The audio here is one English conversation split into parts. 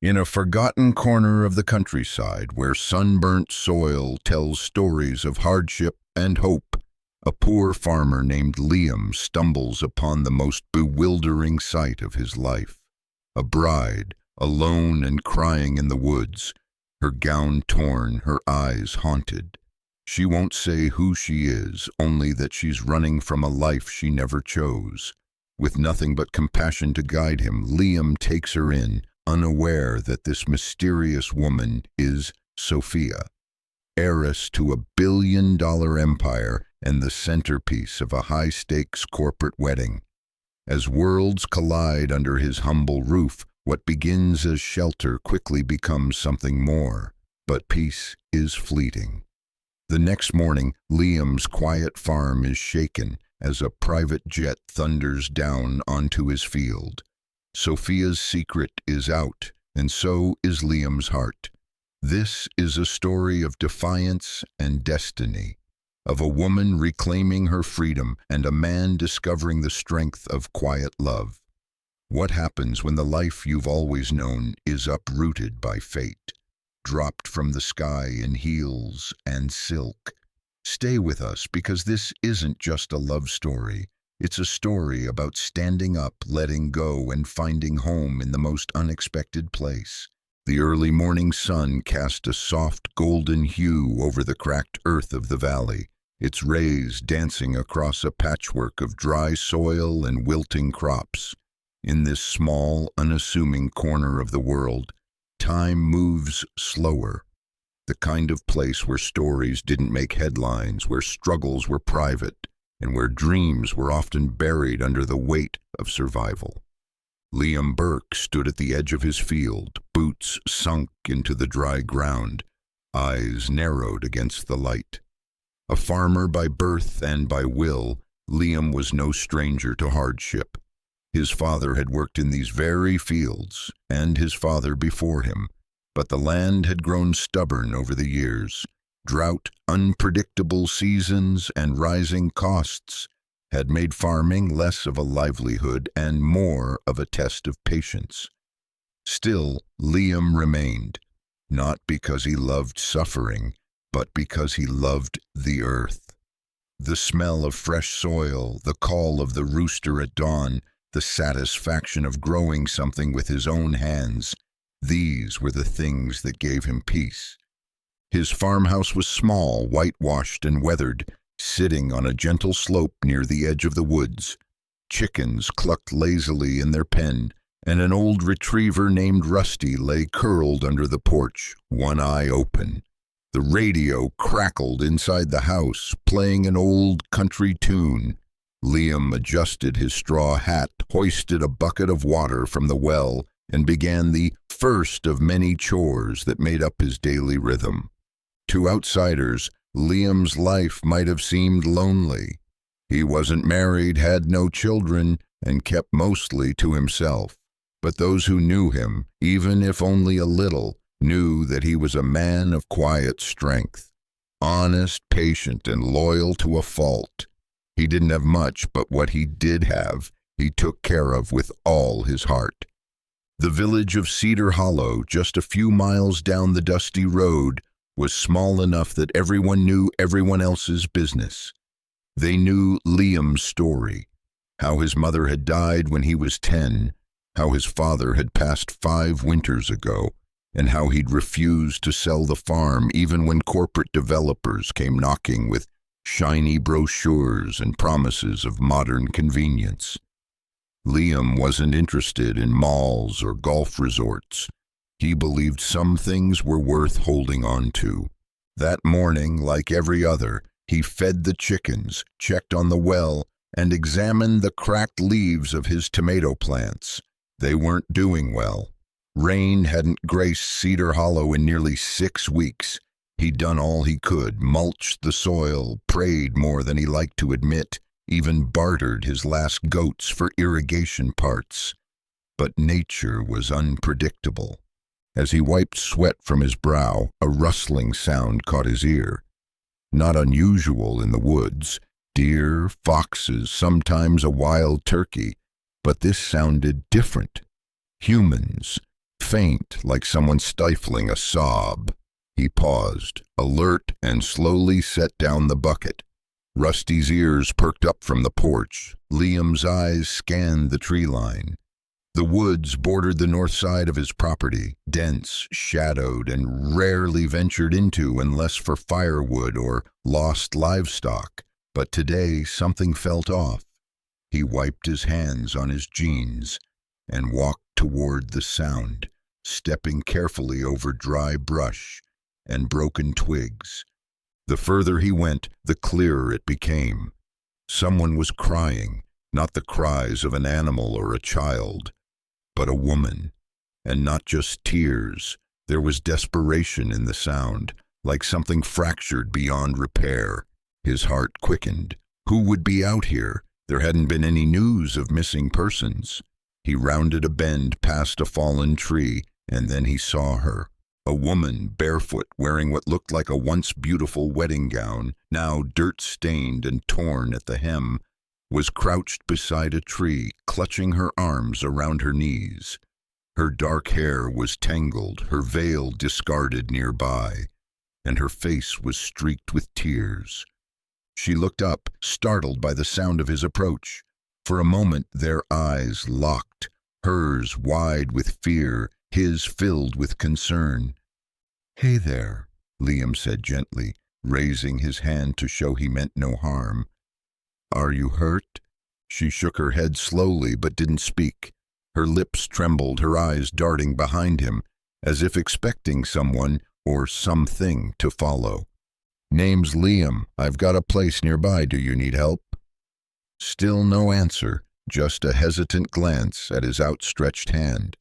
In a forgotten corner of the countryside where sunburnt soil tells stories of hardship and hope, a poor farmer named Liam stumbles upon the most bewildering sight of his life. A bride, alone and crying in the woods, her gown torn, her eyes haunted. She won't say who she is, only that she's running from a life she never chose. With nothing but compassion to guide him, Liam takes her in, unaware that this mysterious woman is Sophia, heiress to $1 billion empire and the centerpiece of a high-stakes corporate wedding. As worlds collide under his humble roof, what begins as shelter quickly becomes something more. But peace is fleeting. The next morning, Liam's quiet farm is shaken as a private jet thunders down onto his field. Sophia's secret is out, and so is Liam's heart. This is a story of defiance and destiny, of a woman reclaiming her freedom and a man discovering the strength of quiet love. What happens when the life you've always known is uprooted by fate, dropped from the sky in heels and silk? Stay with us, because this isn't just a love story. It's a story about standing up, letting go, and finding home in the most unexpected place. The early morning sun cast a soft golden hue over the cracked earth of the valley, its rays dancing across a patchwork of dry soil and wilting crops. In this small, unassuming corner of the world, time moves slower. The kind of place where stories didn't make headlines, where struggles were private, and where dreams were often buried under the weight of survival. Liam Burke stood at the edge of his field, boots sunk into the dry ground, eyes narrowed against the light. A farmer by birth and by will, Liam was no stranger to hardship. His father had worked in these very fields, and his father before him, but the land had grown stubborn over the years. Drought, unpredictable seasons, and rising costs had made farming less of a livelihood and more of a test of patience. Still, Liam remained, not because he loved suffering, but because he loved the earth. The smell of fresh soil, the call of the rooster at dawn, the satisfaction of growing something with his own hands, these were the things that gave him peace. His farmhouse was small, whitewashed and weathered, sitting on a gentle slope near the edge of the woods. Chickens clucked lazily in their pen, and an old retriever named Rusty lay curled under the porch, one eye open. The radio crackled inside the house, playing an old country tune. Liam adjusted his straw hat, hoisted a bucket of water from the well, and began the first of many chores that made up his daily rhythm. To outsiders, Liam's life might have seemed lonely. He wasn't married, had no children, and kept mostly to himself. But those who knew him, even if only a little, knew that he was a man of quiet strength, honest, patient, and loyal to a fault. He didn't have much, but what he did have, he took care of with all his heart. The village of Cedar Hollow, just a few miles down the dusty road, was small enough that everyone knew everyone else's business. They knew Liam's story, how his mother had died when he was 10, how his father had passed 5 winters ago, and how he'd refused to sell the farm even when corporate developers came knocking with shiny brochures and promises of modern convenience. Liam wasn't interested in malls or golf resorts. He believed some things were worth holding on to. That morning, like every other, he fed the chickens, checked on the well, and examined the cracked leaves of his tomato plants. They weren't doing well. Rain hadn't graced Cedar Hollow in nearly 6 weeks. He'd done all he could, mulched the soil, prayed more than he liked to admit, even bartered his last goats for irrigation parts. But nature was unpredictable. As he wiped sweat from his brow, a rustling sound caught his ear. Not unusual in the woods, deer, foxes, sometimes a wild turkey, but this sounded different. Humans, faint, like someone stifling a sob. He paused, alert, and slowly set down the bucket. Rusty's ears perked up from the porch. Liam's eyes scanned the tree line. The woods bordered the north side of his property, dense, shadowed, and rarely ventured into unless for firewood or lost livestock. But today something felt off. He wiped his hands on his jeans and walked toward the sound, stepping carefully over dry brush and broken twigs. The further he went, the clearer it became. Someone was crying, not the cries of an animal or a child, but a woman. And not just tears. There was desperation in the sound, like something fractured beyond repair. His heart quickened. Who would be out here? There hadn't been any news of missing persons. He rounded a bend past a fallen tree, and then he saw her. A woman, barefoot, wearing what looked like a once beautiful wedding gown, now dirt-stained and torn at the hem, was crouched beside a tree, clutching her arms around her knees. Her dark hair was tangled, her veil discarded nearby, and her face was streaked with tears. She looked up, startled by the sound of his approach. For a moment their eyes locked, hers wide with fear, his filled with concern. "Hey there," Liam said gently, raising his hand to show he meant no harm. "Are you hurt?" She shook her head slowly but didn't speak. Her lips trembled, her eyes darting behind him, as if expecting someone or something to follow. "Name's Liam. I've got a place nearby. Do you need help?" Still no answer, just a hesitant glance at his outstretched hand.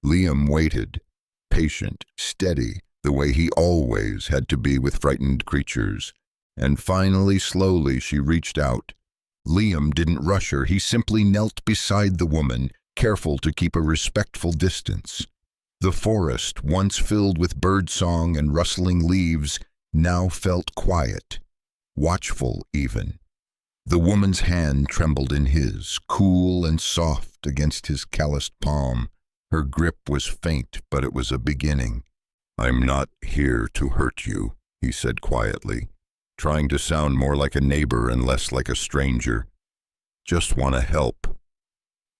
Liam waited, patient, steady, the way he always had to be with frightened creatures. And finally, slowly, she reached out. Liam didn't rush her. He simply knelt beside the woman, careful to keep a respectful distance. The forest, once filled with birdsong and rustling leaves, now felt quiet, watchful even. The woman's hand trembled in his, cool and soft against his calloused palm. Her grip was faint, but it was a beginning. "I'm not here to hurt you," he said quietly, trying to sound more like a neighbor and less like a stranger. "Just want to help."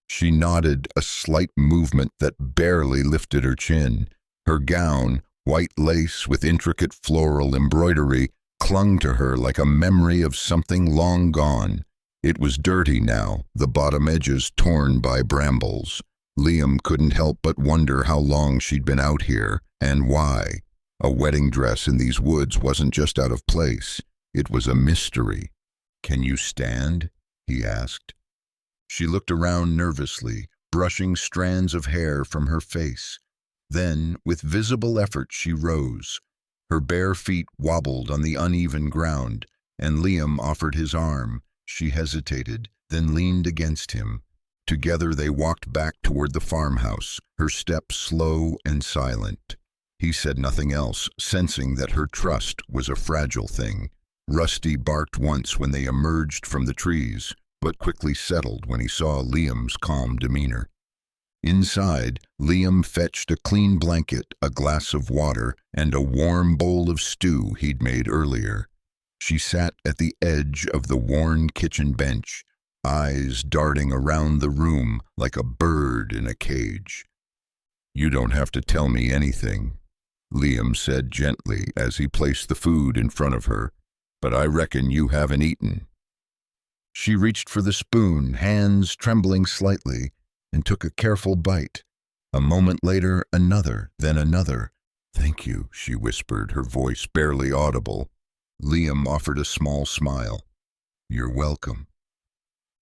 She nodded, a slight movement that barely lifted her chin. Her gown, white lace with intricate floral embroidery, clung to her like a memory of something long gone. It was dirty now, the bottom edges torn by brambles. Liam couldn't help but wonder how long she'd been out here, and why. A wedding dress in these woods wasn't just out of place. It was a mystery. "Can you stand?" he asked. She looked around nervously, brushing strands of hair from her face. Then, with visible effort, she rose. Her bare feet wobbled on the uneven ground, and Liam offered his arm. She hesitated, then leaned against him. Together they walked back toward the farmhouse, her steps slow and silent. He said nothing else, sensing that her trust was a fragile thing. Rusty barked once when they emerged from the trees, but quickly settled when he saw Liam's calm demeanor. Inside, Liam fetched a clean blanket, a glass of water, and a warm bowl of stew he'd made earlier. She sat at the edge of the worn kitchen bench, eyes darting around the room like a bird in a cage. "You don't have to tell me anything," Liam said gently as he placed the food in front of her, "but I reckon you haven't eaten." She reached for the spoon, hands trembling slightly, and took a careful bite. A moment later, another, then another. "Thank you," she whispered, her voice barely audible. Liam offered a small smile. "You're welcome."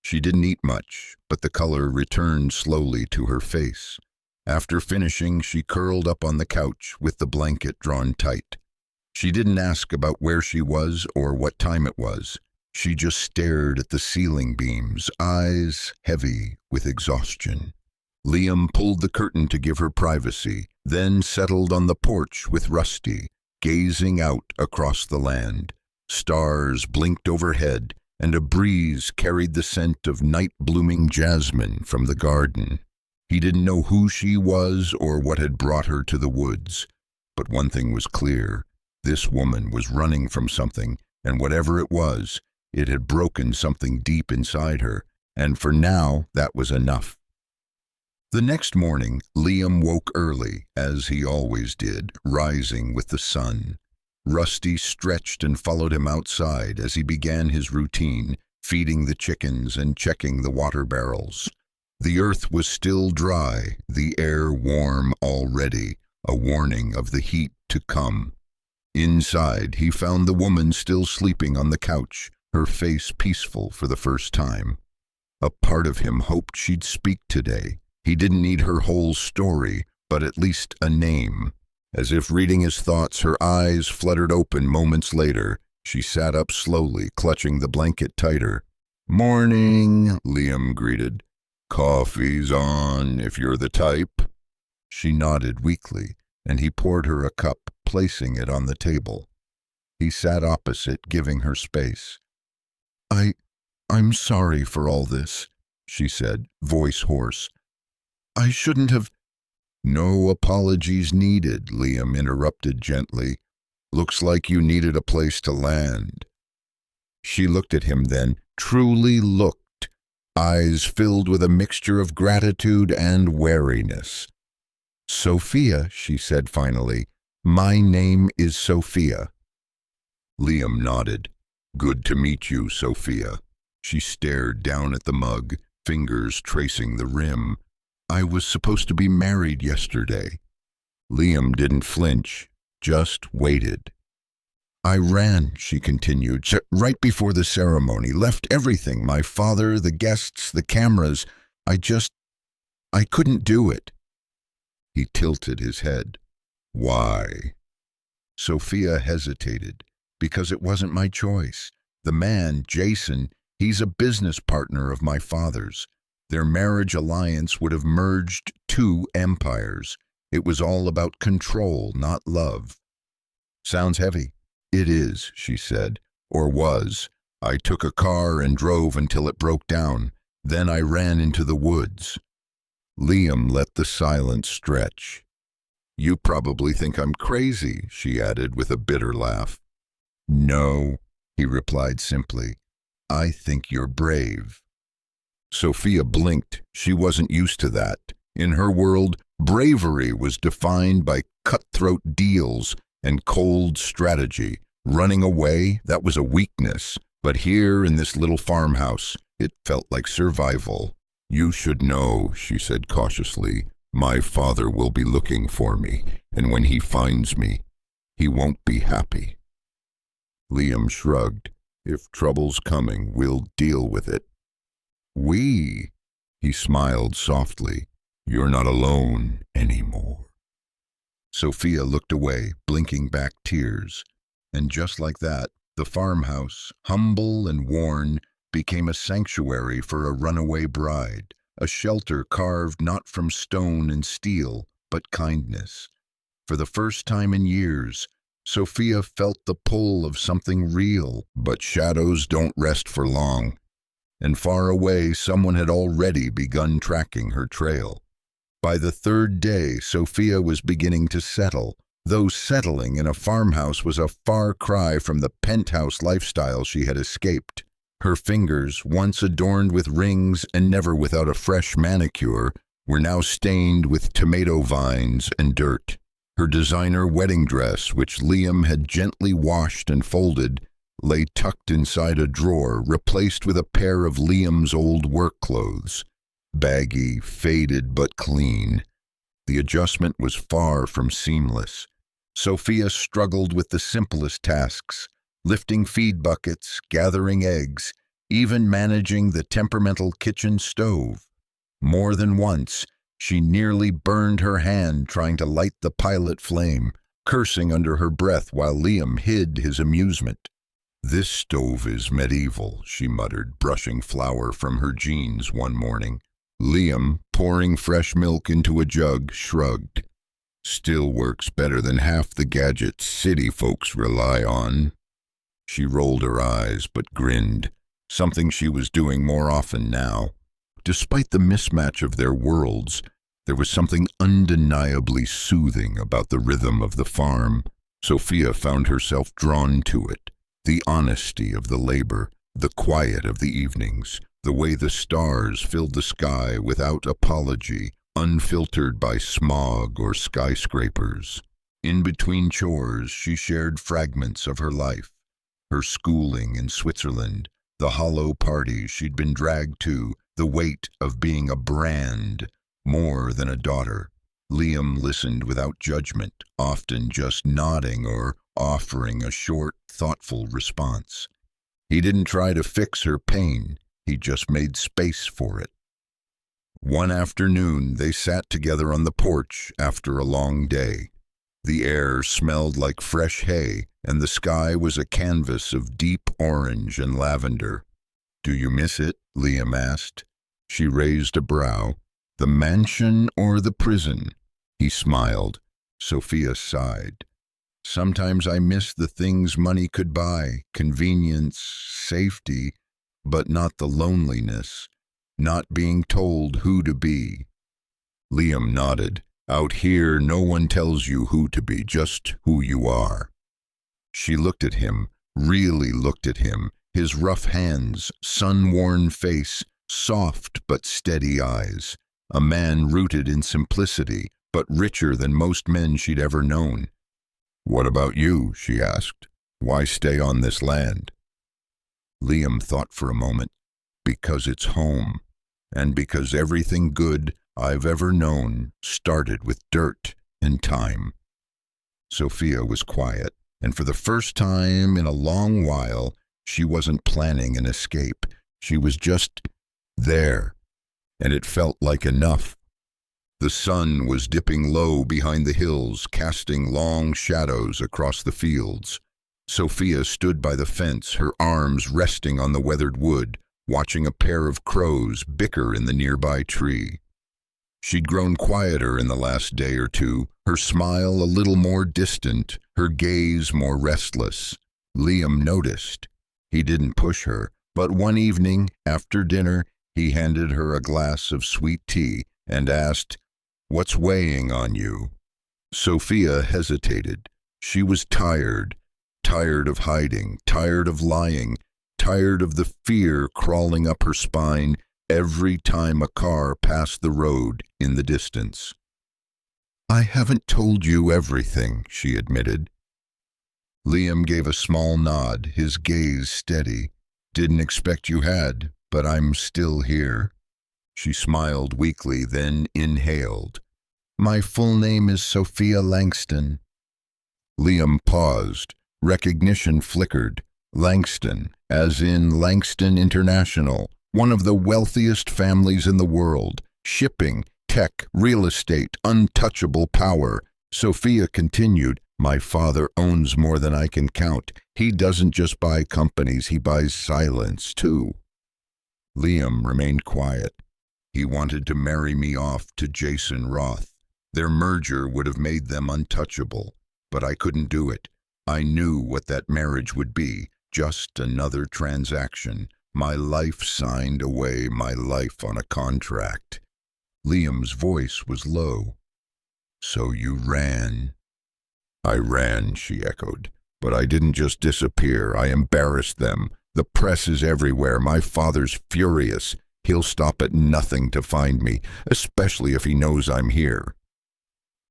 She didn't eat much, but the color returned slowly to her face. After finishing, she curled up on the couch with the blanket drawn tight. She didn't ask about where she was or what time it was. She just stared at the ceiling beams, eyes heavy with exhaustion. Liam pulled the curtain to give her privacy, then settled on the porch with Rusty, gazing out across the land. Stars blinked overhead, and a breeze carried the scent of night-blooming jasmine from the garden. He didn't know who she was or what had brought her to the woods. But one thing was clear. This woman was running from something, and whatever it was, it had broken something deep inside her, and for now that was enough. The next morning, Liam woke early, as he always did, rising with the sun. Rusty stretched and followed him outside as he began his routine, feeding the chickens and checking the water barrels. The earth was still dry, the air warm already, a warning of the heat to come. Inside, he found the woman still sleeping on the couch, her face peaceful for the first time. A part of him hoped she'd speak today. He didn't need her whole story, but at least a name. As if reading his thoughts, her eyes fluttered open moments later. She sat up slowly, clutching the blanket tighter. "Morning," Liam greeted. "Coffee's on, if you're the type." She nodded weakly, and he poured her a cup, placing it on the table. He sat opposite, giving her space. I'm sorry for all this," she said, voice hoarse. "I shouldn't have—" "No apologies needed," Liam interrupted gently. "Looks like you needed a place to land." She looked at him then, truly looked, eyes filled with a mixture of gratitude and wariness. "Sophia," she said finally. "My name is Sophia." Liam nodded. "Good to meet you, Sophia." She stared down at the mug, fingers tracing the rim. "I was supposed to be married yesterday." Liam didn't flinch, just waited. "I ran," she continued, "right before the ceremony, left everything, my father, the guests, the cameras. I couldn't do it." He tilted his head. "Why?" Sophia hesitated. "Because it wasn't my choice. The man, Jason, he's a business partner of my father's. Their marriage alliance would have merged two empires. It was all about control, not love." "Sounds heavy." "It is," she said, "or was. I took a car and drove until it broke down. Then I ran into the woods." Liam let the silence stretch. "You probably think I'm crazy," she added with a bitter laugh. "No," he replied simply. "I think you're brave." Sophia blinked. She wasn't used to that. In her world, bravery was defined by cutthroat deals and cold strategy. Running away, that was a weakness. But here in this little farmhouse, it felt like survival. "You should know," she said cautiously. "My father will be looking for me, and when he finds me, he won't be happy." Liam shrugged. "If trouble's coming, we'll deal with it." "We?" He smiled softly. "You're not alone anymore." Sophia looked away, blinking back tears. And just like that, the farmhouse, humble and worn, became a sanctuary for a runaway bride, a shelter carved not from stone and steel, but kindness. For the first time in years, Sophia felt the pull of something real, but shadows don't rest for long. And far away, someone had already begun tracking her trail. By the third day, Sophia was beginning to settle, though settling in a farmhouse was a far cry from the penthouse lifestyle she had escaped. Her fingers, once adorned with rings and never without a fresh manicure, were now stained with tomato vines and dirt. Her designer wedding dress, which Liam had gently washed and folded, lay tucked inside a drawer, replaced with a pair of Liam's old work clothes. Baggy, faded, but clean. The adjustment was far from seamless. Sophia struggled with the simplest tasks, lifting feed buckets, gathering eggs, even managing the temperamental kitchen stove. More than once, she nearly burned her hand trying to light the pilot flame, cursing under her breath while Liam hid his amusement. "This stove is medieval," she muttered, brushing flour from her jeans one morning. Liam, pouring fresh milk into a jug, shrugged. "Still works better than half the gadgets city folks rely on." She rolled her eyes but grinned, something she was doing more often now. Despite the mismatch of their worlds, There was something undeniably soothing about the rhythm of the farm. Sophia found herself drawn to it. The honesty of the labor, the quiet of the evenings, the way the stars filled the sky without apology, unfiltered by smog or skyscrapers. In between chores, she shared fragments of her life, her schooling in Switzerland, the hollow parties she'd been dragged to, the weight of being a brand more than a daughter. Liam listened without judgment, often just nodding or offering a short, thoughtful response. He didn't try to fix her pain, he just made space for it. One afternoon, they sat together on the porch after a long day. The air smelled like fresh hay, and the sky was a canvas of deep orange and lavender. "Do you miss it?" Liam asked. She raised a brow. "The mansion or the prison?" He smiled. Sophia sighed. "Sometimes I miss the things money could buy, convenience, safety, but not the loneliness, not being told who to be." Liam nodded. "Out here, no one tells you who to be, just who you are." She looked at him, really looked at him, his rough hands, sun-worn face, soft but steady eyes. A man rooted in simplicity, but richer than most men she'd ever known. "What about you?" she asked. "Why stay on this land?" Liam thought for a moment. "Because it's home, and because everything good I've ever known started with dirt and time." Sophia was quiet, and for the first time in a long while, she wasn't planning an escape. She was just there, and it felt like enough. The sun was dipping low behind the hills, casting long shadows across the fields. Sophia stood by the fence, her arms resting on the weathered wood, watching a pair of crows bicker in the nearby tree. She'd grown quieter in the last day or two, her smile a little more distant, her gaze more restless. Liam noticed. He didn't push her, but one evening, after dinner, he handed her a glass of sweet tea and asked, "What's weighing on you?" Sophia hesitated. She was tired, tired of hiding, tired of lying, tired of the fear crawling up her spine every time a car passed the road in the distance. "I haven't told you everything," she admitted. Liam gave a small nod, his gaze steady. "Didn't expect you had, but I'm still here." She smiled weakly, then inhaled. "My full name is Sophia Langston." Liam paused. Recognition flickered. Langston, as in Langston International, one of the wealthiest families in the world. Shipping, tech, real estate, untouchable power. Sophia continued, "My father owns more than I can count. He doesn't just buy companies, he buys silence, too." Liam remained quiet. He wanted to marry me off to Jason Roth. Their merger would have made them untouchable, but I couldn't do it. I knew what that marriage would be, just another transaction. My life signed away, my life on a contract. Liam's voice was low. "So you ran?" "I ran," she echoed. "But I didn't just disappear. I embarrassed them. The press is everywhere. My father's furious. He'll stop at nothing to find me, especially if he knows I'm here."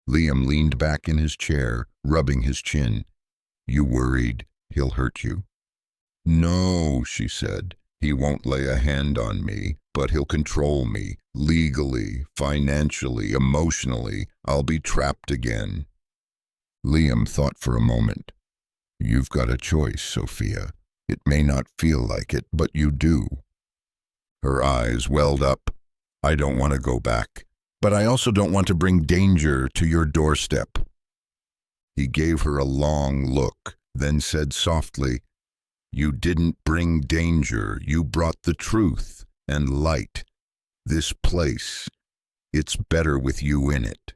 Liam leaned back in his chair, rubbing his chin. "You worried he'll hurt you?" "No," she said. "He won't lay a hand on me, but he'll control me, legally, financially, emotionally. I'll be trapped again." Liam thought for a moment. "You've got a choice, Sophia. It may not feel like it, but you do." Her eyes welled up. "I don't want to go back, but I also don't want to bring danger to your doorstep." He gave her a long look, then said softly, "You didn't bring danger, you brought the truth and light. This place, it's better with you in it."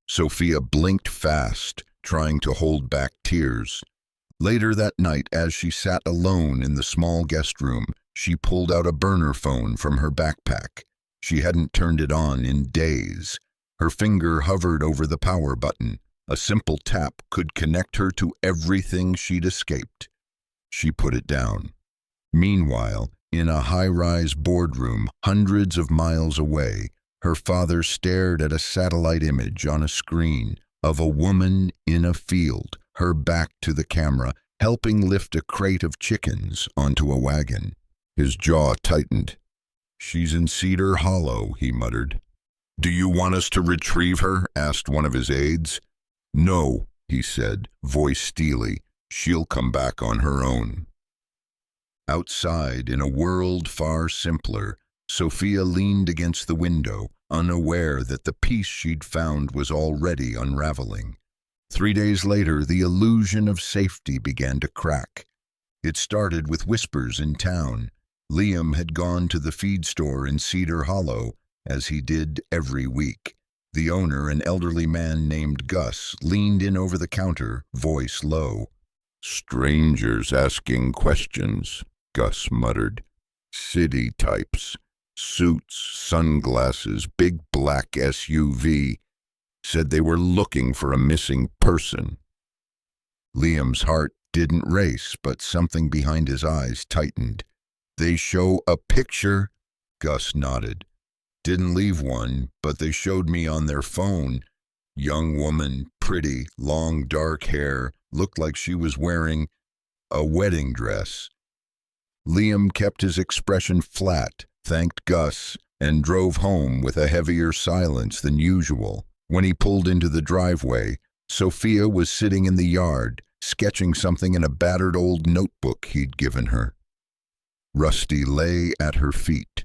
Sophia blinked fast, trying to hold back tears. Later that night, as she sat alone in the small guest room, she pulled out a burner phone from her backpack. She hadn't turned it on in days. Her finger hovered over the power button. A simple tap could connect her to everything she'd escaped. She put it down. Meanwhile, in a high-rise boardroom hundreds of miles away, her father stared at a satellite image on a screen of a woman in a field, her back to the camera, helping lift a crate of chickens onto a wagon. His jaw tightened. "She's in Cedar Hollow," he muttered. "Do you want us to retrieve her?" asked one of his aides. "No," he said, voice steely. "She'll come back on her own." Outside, in a world far simpler, Sophia leaned against the window, unaware that the peace she'd found was already unraveling. 3 days later, the illusion of safety began to crack. It started with whispers in town. Liam had gone to the feed store in Cedar Hollow, as he did every week. The owner, an elderly man named Gus, leaned in over the counter, voice low. "Strangers asking questions," Gus muttered. "City types. Suits, sunglasses, big black SUV. Said they were looking for a missing person." Liam's heart didn't race, but something behind his eyes tightened. "They show a picture?" Gus nodded. "Didn't leave one, but they showed me on their phone. Young woman, pretty, long dark hair, looked like she was wearing a wedding dress." Liam kept his expression flat, thanked Gus, and drove home with a heavier silence than usual. When he pulled into the driveway, Sophia was sitting in the yard, sketching something in a battered old notebook he'd given her. Rusty lay at her feet,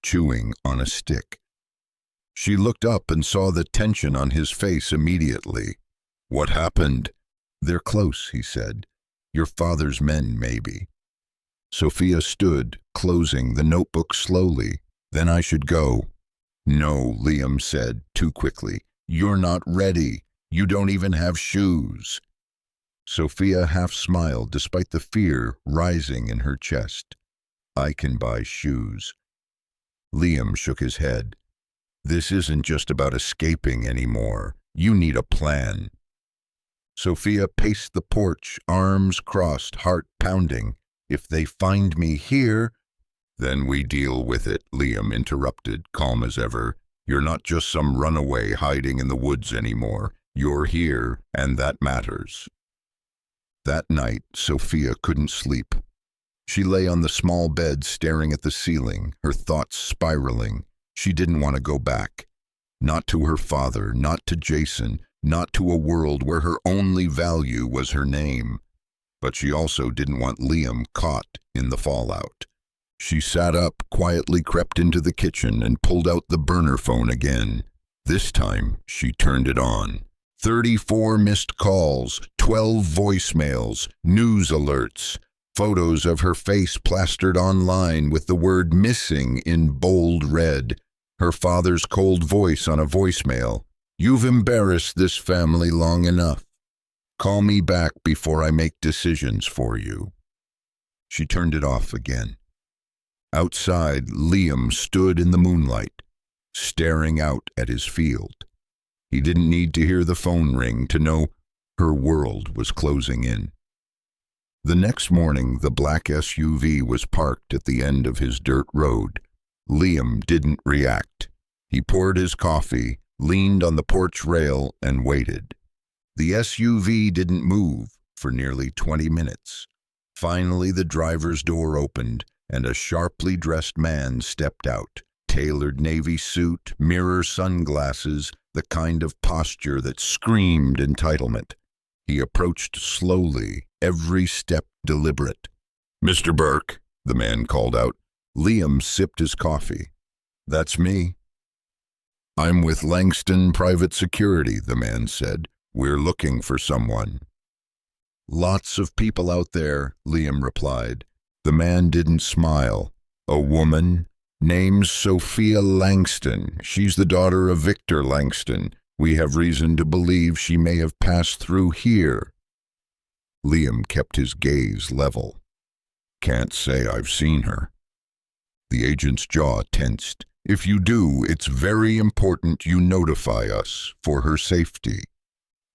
chewing on a stick. She looked up and saw the tension on his face immediately. "What happened?" "They're close," he said. "Your father's men, maybe." Sophia stood, closing the notebook slowly. "Then I should go." "No," Liam said, too quickly. "You're not ready. You don't even have shoes." Sophia half smiled despite the fear rising in her chest. "I can buy shoes." Liam shook his head. "This isn't just about escaping anymore. You need a plan." Sophia paced the porch, arms crossed, heart pounding. "If they find me here—" "Then we deal with it," Liam interrupted, calm as ever. "You're not just some runaway hiding in the woods anymore. You're here, and that matters." That night, Sophia couldn't sleep. She lay on the small bed staring at the ceiling, her thoughts spiraling. She didn't want to go back. Not to her father, not to Jason, not to a world where her only value was her name. But she also didn't want Liam caught in the fallout. She sat up, quietly crept into the kitchen, and pulled out the burner phone again. This time, she turned it on. 34 missed calls, 12 voicemails, news alerts, photos of her face plastered online with the word "missing" in bold red, her father's cold voice on a voicemail. "You've embarrassed this family long enough. Call me back before I make decisions for you." She turned it off again. Outside, Liam stood in the moonlight, staring out at his field. He didn't need to hear the phone ring to know her world was closing in. The next morning, the black SUV was parked at the end of his dirt road. Liam didn't react. He poured his coffee, leaned on the porch rail, and waited. The SUV didn't move for nearly 20 minutes. Finally, the driver's door opened, and a sharply dressed man stepped out. Tailored navy suit, mirror sunglasses, the kind of posture that screamed entitlement. He approached slowly, every step deliberate. "Mr. Burke," the man called out. Liam sipped his coffee. "That's me." "I'm with Langston Private Security," the man said. "We're looking for someone." "Lots of people out there," Liam replied. The man didn't smile. "A woman? Name's Sophia Langston. She's the daughter of Victor Langston. We have reason to believe she may have passed through here." Liam kept his gaze level. "Can't say I've seen her." The agent's jaw tensed. If you do, it's very important you notify us for her safety."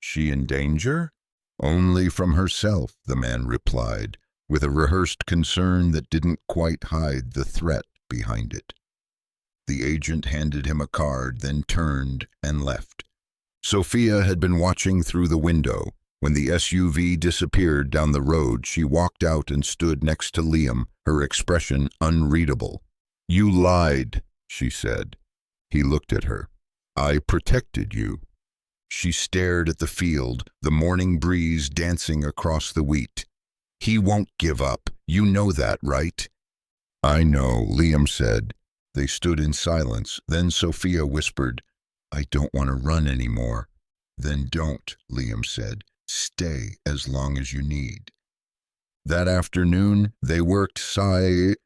"She in danger?" "Only from herself," the man replied, with a rehearsed concern that didn't quite hide the threat behind it. The agent handed him a card, then turned and left. Sophia had been watching through the window. When the SUV disappeared down the road, she walked out and stood next to Liam, her expression unreadable. "You lied," she said. He looked at her. "I protected you." She stared at the field, the morning breeze dancing across the wheat. "He won't give up. You know that, right?" "I know," Liam said. They stood in silence. Then Sophia whispered, "I don't want to run anymore." "Then don't," Liam said. "Stay as long as you need." That afternoon, they worked side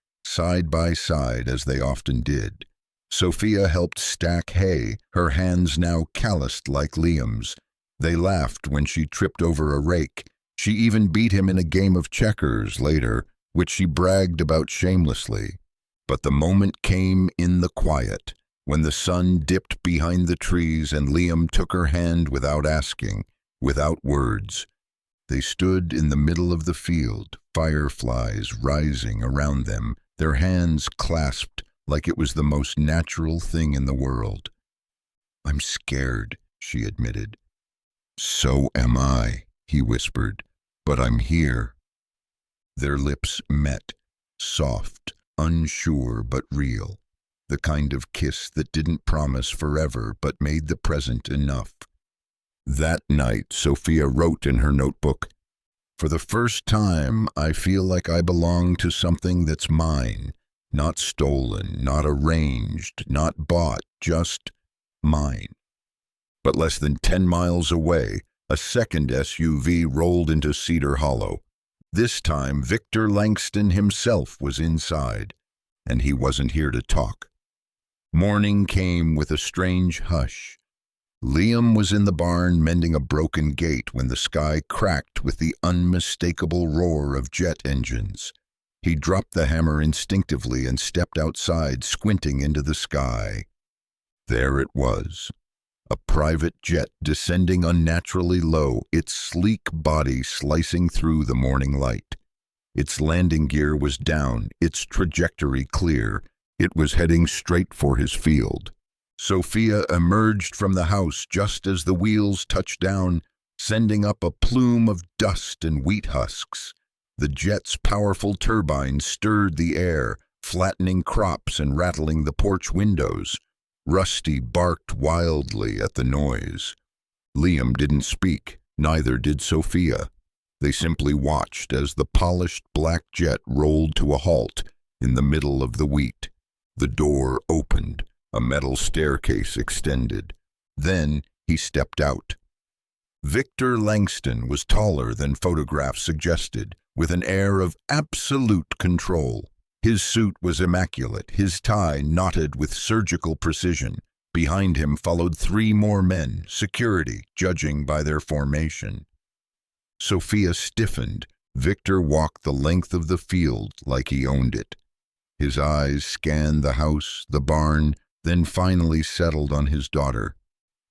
by side as they often did. Sophia helped stack hay, her hands now calloused like Liam's. They laughed when she tripped over a rake. She even beat him in a game of checkers later, which she bragged about shamelessly. But the moment came in the quiet, when the sun dipped behind the trees and Liam took her hand without asking, without words. They stood in the middle of the field, fireflies rising around them, their hands clasped like it was the most natural thing in the world. "I'm scared," she admitted. "So am I," he whispered, "but I'm here." Their lips met, soft, unsure but real, the kind of kiss that didn't promise forever but made the present enough. That night, Sophia wrote in her notebook, "For the first time, I feel like I belong to something that's mine, not stolen, not arranged, not bought, just mine." But less than 10 miles away, a second SUV rolled into Cedar Hollow. This time, Victor Langston himself was inside, and he wasn't here to talk. Morning came with a strange hush. Liam was in the barn mending a broken gate when the sky cracked with the unmistakable roar of jet engines. He dropped the hammer instinctively and stepped outside, squinting into the sky. There it was, a private jet descending unnaturally low, its sleek body slicing through the morning light. Its landing gear was down, its trajectory clear. It was heading straight for his field. Sophia emerged from the house just as the wheels touched down, sending up a plume of dust and wheat husks. The jet's powerful turbines stirred the air, flattening crops and rattling the porch windows. Rusty barked wildly at the noise. Liam didn't speak, neither did Sophia. They simply watched as the polished black jet rolled to a halt in the middle of the wheat. The door opened, a metal staircase extended. Then he stepped out. Victor Langston was taller than photographs suggested, with an air of absolute control. His suit was immaculate, his tie knotted with surgical precision. Behind him followed 3 more men, security, judging by their formation. Sophia stiffened. Victor walked the length of the field like he owned it. His eyes scanned the house, the barn, then finally settled on his daughter.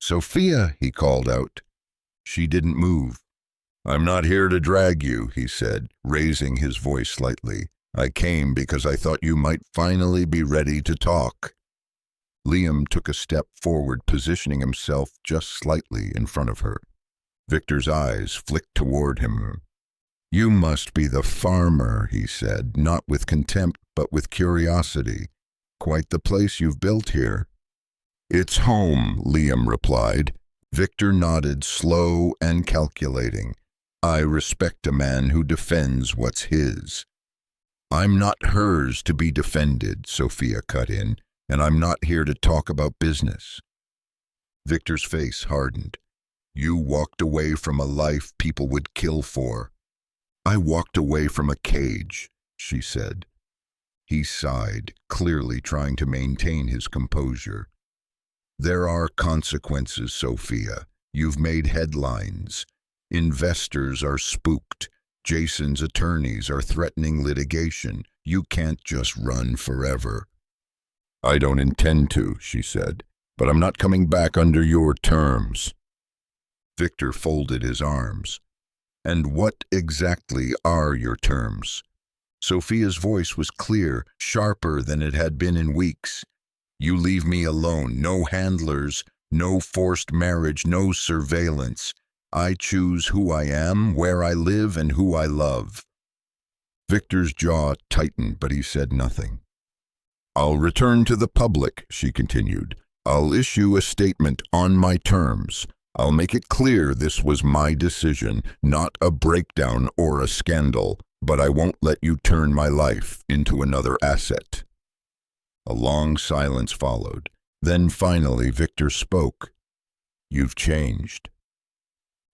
"Sophia," he called out. She didn't move. "I'm not here to drag you," he said, raising his voice slightly. "I came because I thought you might finally be ready to talk." Liam took a step forward, positioning himself just slightly in front of her. Victor's eyes flicked toward him. "You must be the farmer," he said, not with contempt, but with curiosity. "Quite the place you've built here." "It's home," Liam replied. Victor nodded, slow and calculating. "I respect a man who defends what's his." "I'm not hers to be defended," Sophia cut in, "and I'm not here to talk about business." Victor's face hardened. "You walked away from a life people would kill for." "I walked away from a cage," she said. He sighed, clearly trying to maintain his composure. "There are consequences, Sophia. You've made headlines. Investors are spooked. Jason's attorneys are threatening litigation. You can't just run forever." I don't intend to, she said, but I'm not coming back under your terms. Victor folded his arms. And what exactly are your terms? Sophia's voice was clear, sharper than it had been in weeks. You leave me alone, no handlers, no forced marriage, no surveillance. I choose who I am, where I live, and who I love. Victor's jaw tightened, but he said nothing. I'll return to the public, she continued. I'll issue a statement on my terms. I'll make it clear this was my decision, not a breakdown or a scandal, but I won't let you turn my life into another asset. A long silence followed. Then finally Victor spoke. You've changed.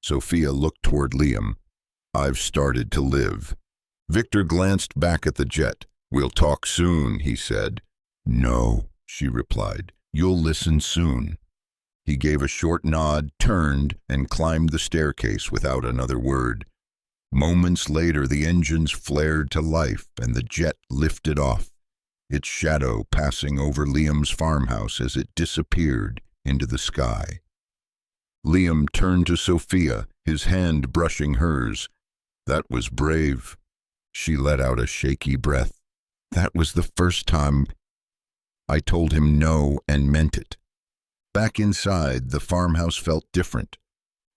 Sophia looked toward Liam. I've started to live. Victor glanced back at the jet. We'll talk soon, he said. No, she replied. You'll listen soon. He gave a short nod, turned, and climbed the staircase without another word. Moments later, the engines flared to life and the jet lifted off, its shadow passing over Liam's farmhouse as it disappeared into the sky. Liam turned to Sophia, his hand brushing hers. That was brave. She let out a shaky breath. That was the first time I told him no and meant it. Back inside, the farmhouse felt different.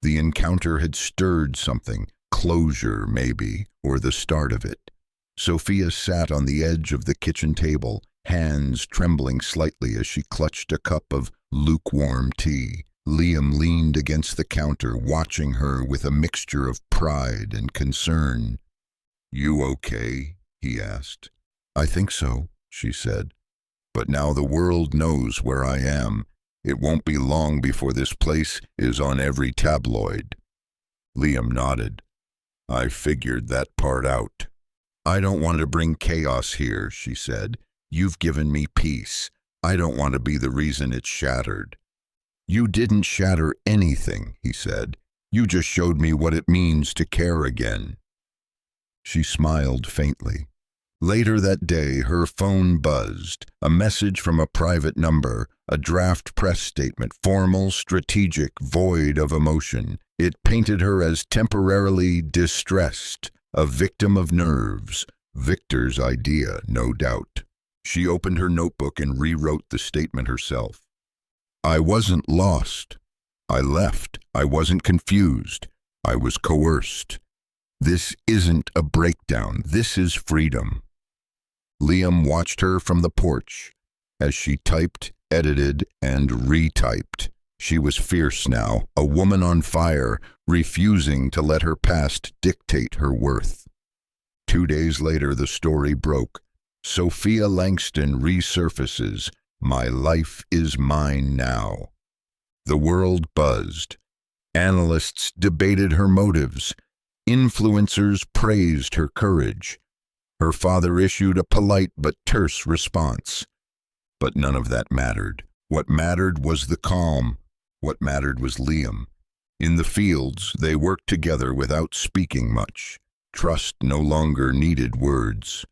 The encounter had stirred something, closure maybe, or the start of it. Sophia sat on the edge of the kitchen table, hands trembling slightly as she clutched a cup of lukewarm tea. Liam leaned against the counter, watching her with a mixture of pride and concern. You okay? He asked. I think so, she said. But now the world knows where I am. It won't be long before this place is on every tabloid. Liam nodded. I figured that part out. I don't want to bring chaos here, she said. You've given me peace. I don't want to be the reason it's shattered. You didn't shatter anything, he said. You just showed me what it means to care again. She smiled faintly. Later that day, her phone buzzed. A message from a private number, a draft press statement, formal, strategic, void of emotion. It painted her as temporarily distressed, a victim of nerves. Victor's idea, no doubt. She opened her notebook and rewrote the statement herself. I wasn't lost. I left. I wasn't confused. I was coerced. This isn't a breakdown. This is freedom. Liam watched her from the porch as she typed, edited, and retyped. She was fierce now, a woman on fire, refusing to let her past dictate her worth. 2 days later, the story broke. Sophia Langston resurfaces. My life is mine now. The world buzzed. Analysts debated her motives. Influencers praised her courage. Her father issued a polite but terse response. But none of that mattered. What mattered was the calm. What mattered was Liam. In the fields, they worked together without speaking much. Trust no longer needed words.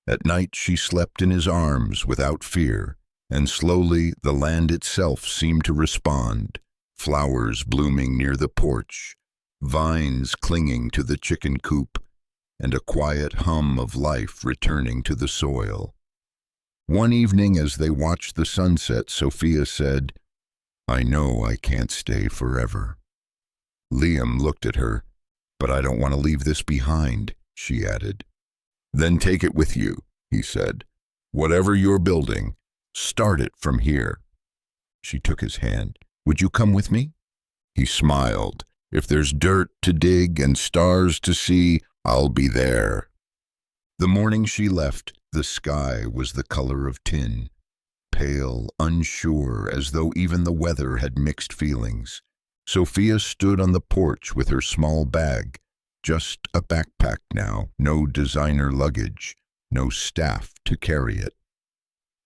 At night, she slept in his arms without fear, and slowly the land itself seemed to respond. Flowers blooming near the porch, vines clinging to the chicken coop, and a quiet hum of life returning to the soil. One evening as they watched the sunset, Sophia said, I know I can't stay forever. Liam looked at her. But I don't want to leave this behind, she added. Then take it with you, he said. Whatever you're building, start it from here. She took his hand. Would you come with me? He smiled. If there's dirt to dig and stars to see, I'll be there. The morning she left, the sky was the color of tin, pale, unsure, as though even the weather had mixed feelings. Sophia stood on the porch with her small bag, just a backpack now, no designer luggage, no staff to carry it.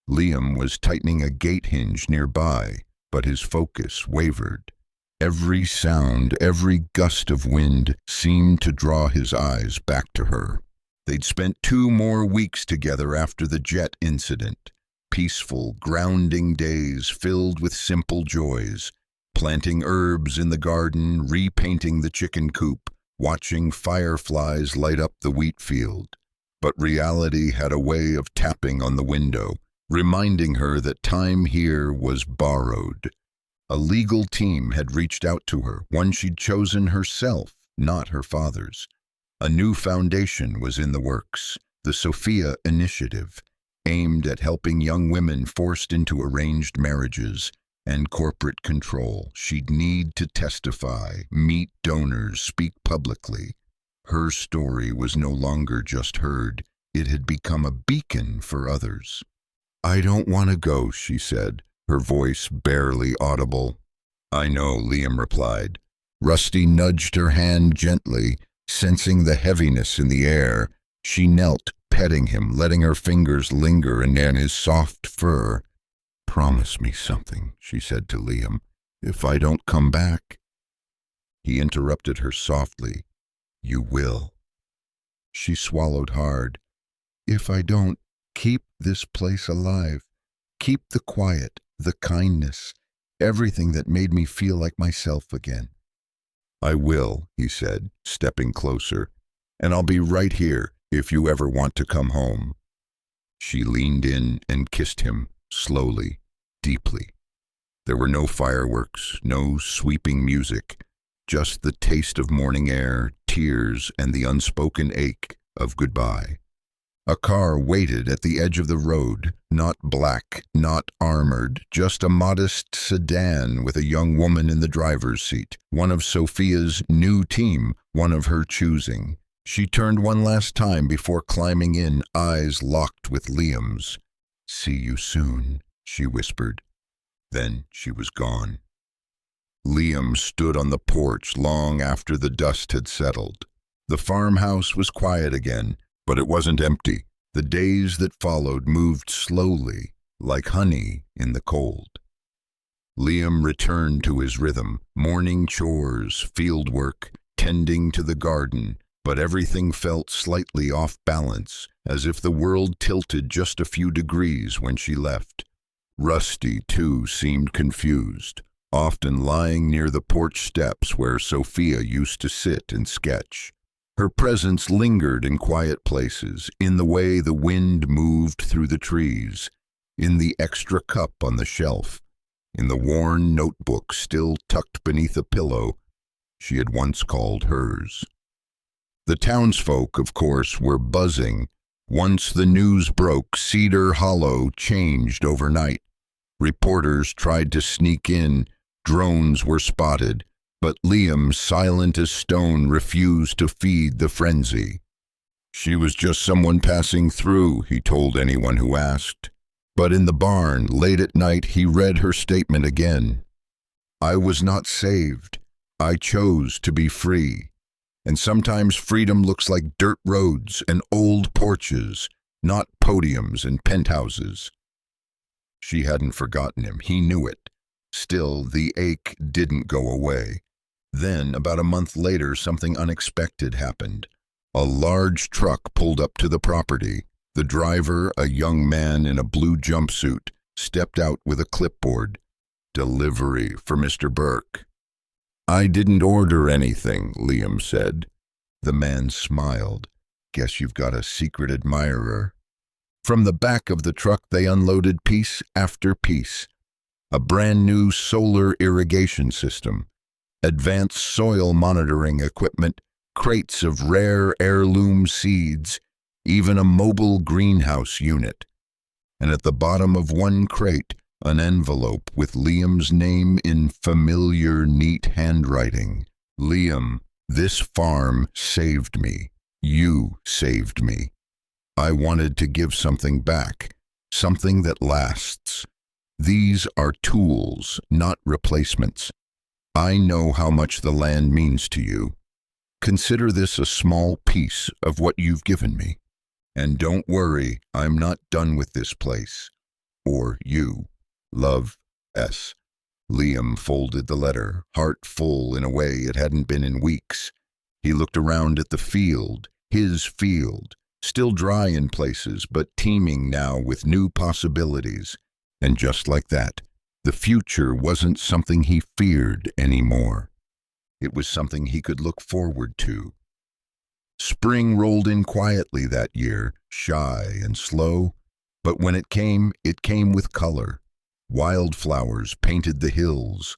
Liam was tightening a gate hinge nearby, but his focus wavered. Every sound, every gust of wind seemed to draw his eyes back to her. They'd spent 2 more weeks together after the jet incident. peaceful, grounding days filled with simple joys, planting herbs in the garden, repainting the chicken coop, watching fireflies light up the wheat field. But reality had a way of tapping on the window, reminding her that time here was borrowed. A legal team had reached out to her, one she'd chosen herself, not her father's. A new foundation was in the works, the Sophia Initiative, aimed at helping young women forced into arranged marriages and corporate control. She'd need to testify, meet donors, speak publicly. Her story was no longer just heard, it had become a beacon for others. "I don't want to go," she said, her voice barely audible. "I know," Liam replied. Rusty nudged her hand gently, sensing the heaviness in the air. She knelt, petting him, letting her fingers linger in his soft fur. "Promise me something," she said to Liam. "If I don't come back." He interrupted her softly. "You will." She swallowed hard. "If I don't, keep this place alive. Keep the quiet, the kindness, everything that made me feel like myself again." "I will," he said, stepping closer, "and I'll be right here if you ever want to come home." She leaned in and kissed him, slowly, deeply. There were no fireworks, no sweeping music, just the taste of morning air, tears, and the unspoken ache of goodbye. A car waited at the edge of the road, not black, not armored, just a modest sedan with a young woman in the driver's seat, one of Sophia's new team, one of her choosing. She turned one last time before climbing in, eyes locked with Liam's. "See you soon," she whispered. Then she was gone. Liam stood on the porch long after the dust had settled. The farmhouse was quiet again, but it wasn't empty. The days that followed moved slowly, like honey in the cold. Liam returned to his rhythm, morning chores, field work, tending to the garden, but everything felt slightly off balance, as if the world tilted just a few degrees when she left. Rusty, too, seemed confused, often lying near the porch steps where Sophia used to sit and sketch. Her presence lingered in quiet places, in the way the wind moved through the trees, in the extra cup on the shelf, in the worn notebook still tucked beneath a pillow she had once called hers. The townsfolk, of course, were buzzing. Once the news broke, Cedar Hollow changed overnight. Reporters tried to sneak in, drones were spotted, but Liam, silent as stone, refused to feed the frenzy. "She was just someone passing through," he told anyone who asked. But in the barn, late at night, he read her statement again. "I was not saved. I chose to be free. And sometimes freedom looks like dirt roads and old porches, not podiums and penthouses." She hadn't forgotten him. He knew it. Still, the ache didn't go away. Then, about a month later, something unexpected happened. A large truck pulled up to the property. The driver, a young man in a blue jumpsuit, stepped out with a clipboard. "Delivery for Mr. Burke." "I didn't order anything," Liam said. The man smiled. "Guess you've got a secret admirer." From the back of the truck they unloaded piece after piece. A brand new solar irrigation system, advanced soil monitoring equipment, crates of rare heirloom seeds, even a mobile greenhouse unit. And at the bottom of one crate, an envelope with Liam's name in familiar, neat handwriting. "Liam, this farm saved me. You saved me. I wanted to give something back, something that lasts. These are tools, not replacements. I know how much the land means to you. Consider this a small piece of what you've given me. And don't worry, I'm not done with this place. Or you. Love, S." Liam folded the letter, heart full in a way it hadn't been in weeks. He looked around at the field, his field, still dry in places, but teeming now with new possibilities. And just like that, the future wasn't something he feared anymore. It was something he could look forward to. Spring rolled in quietly that year, shy and slow, but when it came with color. Wildflowers painted the hills.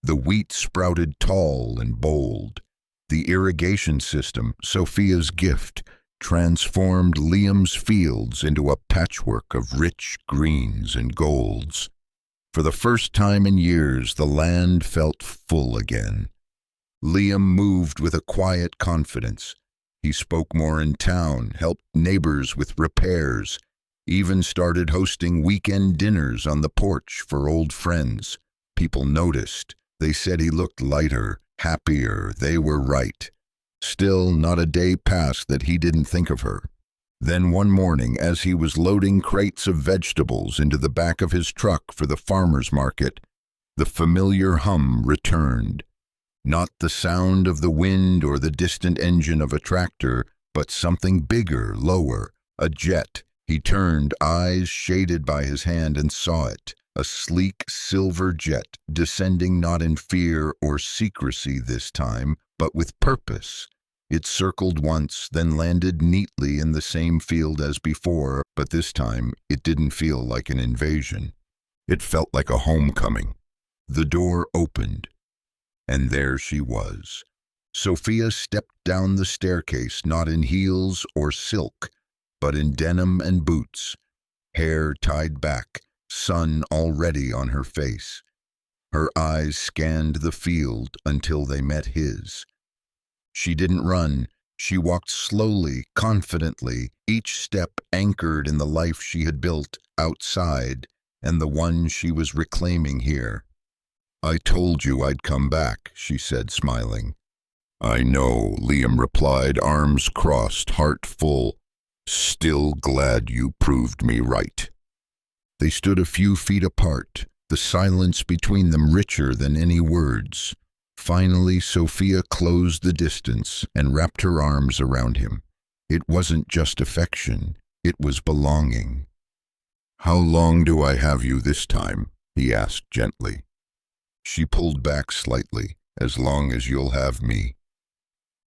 The wheat sprouted tall and bold. The irrigation system, Sophia's gift, transformed Liam's fields into a patchwork of rich greens and golds. For the first time in years, the land felt full again. Liam moved with a quiet confidence. He spoke more in town, helped neighbors with repairs, even started hosting weekend dinners on the porch for old friends. People noticed. They said he looked lighter, happier. They were right. Still, not a day passed that he didn't think of her. Then one morning, as he was loading crates of vegetables into the back of his truck for the farmer's market, the familiar hum returned. Not the sound of the wind or the distant engine of a tractor, but something bigger, lower, a jet. He turned, eyes shaded by his hand, and saw it. A sleek silver jet, descending not in fear or secrecy this time, but with purpose. It circled once, then landed neatly in the same field as before, but this time it didn't feel like an invasion. It felt like a homecoming. The door opened, and there she was. Sophia stepped down the staircase, not in heels or silk, but in denim and boots, hair tied back, sun already on her face. Her eyes scanned the field until they met his. She didn't run. She walked slowly, confidently, each step anchored in the life she had built outside and the one she was reclaiming here. "I told you I'd come back," she said, smiling. "I know," Liam replied, arms crossed, heart full. "Still glad you proved me right." They stood a few feet apart, the silence between them richer than any words. Finally, Sophia closed the distance and wrapped her arms around him. It wasn't just affection, it was belonging. "How long do I have you this time?" he asked gently. She pulled back slightly. "As long as you'll have me."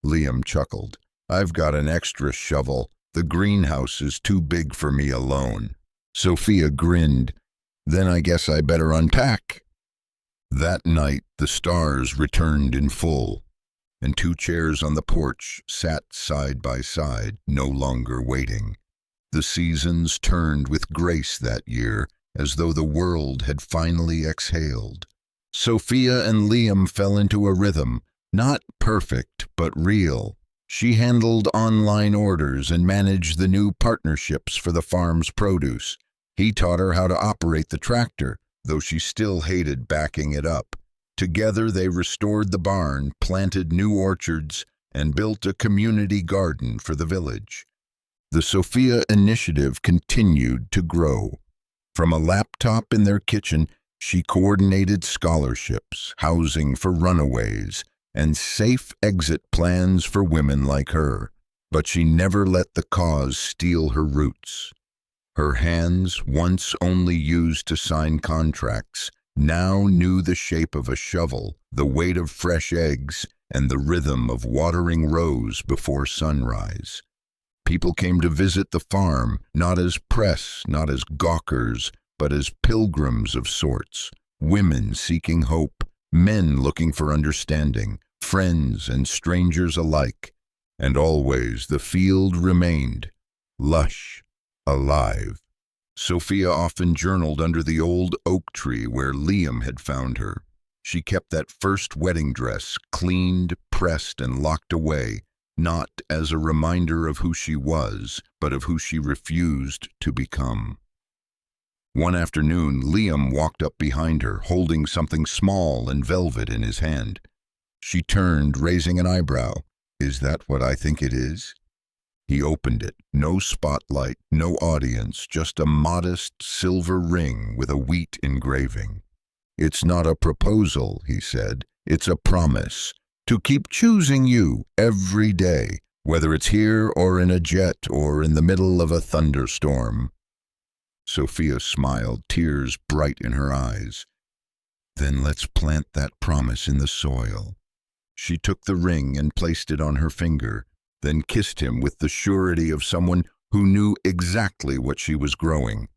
Liam chuckled. "I've got an extra shovel. The greenhouse is too big for me alone." Sophia grinned. "Then I guess I better unpack." That night, the stars returned in full, and two chairs on the porch sat side by side, no longer waiting. The seasons turned with grace that year, as though the world had finally exhaled. Sophia and Liam fell into a rhythm, not perfect, but real. She handled online orders and managed the new partnerships for the farm's produce. He taught her how to operate the tractor, though she still hated backing it up. Together they restored the barn, planted new orchards, and built a community garden for the village. The Sophia initiative continued to grow. From a laptop in their kitchen, she coordinated scholarships, housing for runaways, and safe exit plans for women like her. But she never let the cause steal her roots. Her hands, once only used to sign contracts, now knew the shape of a shovel, the weight of fresh eggs, and the rhythm of watering rows before sunrise. People came to visit the farm, not as press, not as gawkers, but as pilgrims of sorts, women seeking hope, men looking for understanding, friends and strangers alike. And always the field remained, lush, alive. Sophia often journaled under the old oak tree where Liam had found her. She kept that first wedding dress cleaned, pressed, and locked away, not as a reminder of who she was, but of who she refused to become. One afternoon, Liam walked up behind her, holding something small and velvet in his hand. She turned, raising an eyebrow. "Is that what I think it is?" He opened it. No spotlight, no audience, just a modest silver ring with a wheat engraving. "It's not a proposal," he said. "It's a promise to keep choosing you every day, whether it's here or in a jet or in the middle of a thunderstorm. Sophia smiled, tears bright in her eyes. Then let's plant that promise in the soil. She took the ring and placed it on her finger, then kissed him with the surety of someone who knew exactly what she was growing.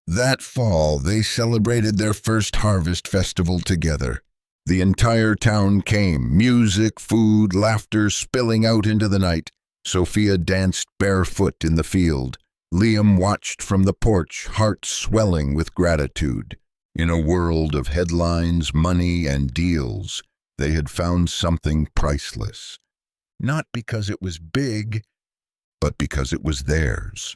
That fall, they celebrated their first harvest festival together. The entire town came, music, food, laughter spilling out into the night. Sophia danced barefoot in the field. Liam watched from the porch, heart swelling with gratitude. In a world of headlines, money, and deals, they had found something priceless. Not because it was big, but because it was theirs.